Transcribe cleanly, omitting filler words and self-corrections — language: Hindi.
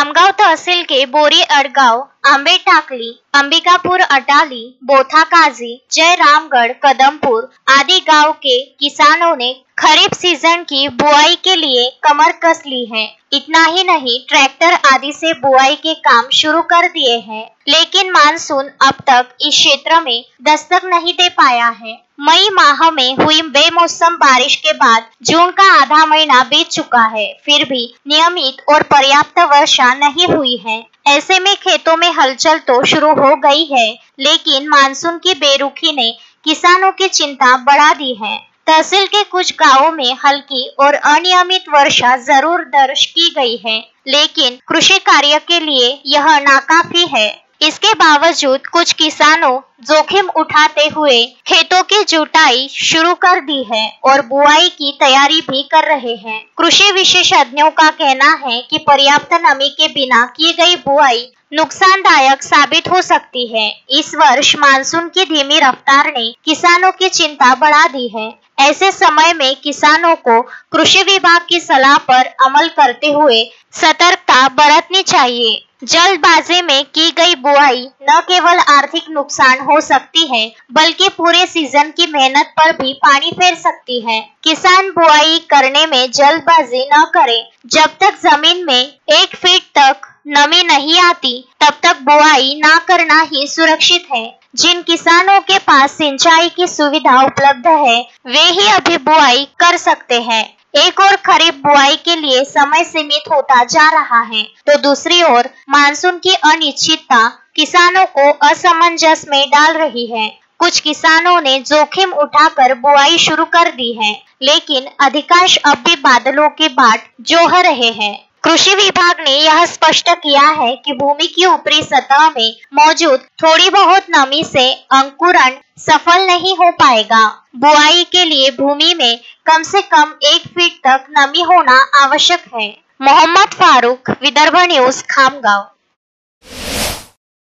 खामगाव तहसील के बोरी अड़गांव, आंबे टाकली, अंबिकापुर अटाली, बोथा काजी, जयरामगढ़, कदमपुर आदि गांव के किसानों ने खरीफ सीजन की बुआई के लिए कमर कस ली है। इतना ही नहीं, ट्रैक्टर आदि से बुआई के काम शुरू कर दिए हैं, लेकिन मानसून अब तक इस क्षेत्र में दस्तक नहीं दे पाया है। मई माह में हुई बेमौसम बारिश के बाद जून का आधा महीना बीत चुका है, फिर भी नियमित और पर्याप्त वर्षा नहीं हुई है। ऐसे में खेतों में हलचल तो शुरू हो गई है, लेकिन मानसून की बेरुखी ने किसानों की चिंता बढ़ा दी है। तहसील के कुछ गांवों में हल्की और अनियमित वर्षा जरूर दर्ज की गई है, लेकिन कृषि कार्य के लिए यह नाकाफी है। इसके बावजूद कुछ किसानों जोखिम उठाते हुए खेतों की जुताई शुरू कर दी है और बुआई की तैयारी भी कर रहे हैं। कृषि विशेषज्ञों का कहना है कि पर्याप्त नमी के बिना की गई बुआई नुकसानदायक साबित हो सकती है। इस वर्ष मानसून की धीमी रफ्तार ने किसानों की चिंता बढ़ा दी है। ऐसे समय में किसानों को कृषि विभाग की सलाह पर अमल करते हुए सतर्कता बरतनी चाहिए। जल्दबाजी में की गई बुआई न केवल आर्थिक नुकसान हो सकती है, बल्कि पूरे सीजन की मेहनत पर भी पानी फेर सकती है। किसान बुआई करने में जल्दबाजी न करें। जब तक जमीन में 1 फीट तक नमी नहीं आती, तब तक बुआई न करना ही सुरक्षित है। जिन किसानों के पास सिंचाई की सुविधा उपलब्ध है, वे ही अभी बुआई कर सकते हैं। एक और खरीफ बुआई के लिए समय सीमित होता जा रहा है, तो दूसरी ओर मानसून की अनिश्चितता किसानों को असमंजस में डाल रही है। कुछ किसानों ने जोखिम उठाकर बुआई शुरू कर दी है, लेकिन अधिकांश अब भी बादलों की बाट जोह रहे हैं। कृषि विभाग ने यह स्पष्ट किया है कि भूमि की ऊपरी सतह में मौजूद थोड़ी बहुत नमी से अंकुरण सफल नहीं हो पाएगा। बुआई के लिए भूमि में कम से कम 1 फीट तक नमी होना आवश्यक है। मोहम्मद फारूक, विदर्भ न्यूज, खामगाव।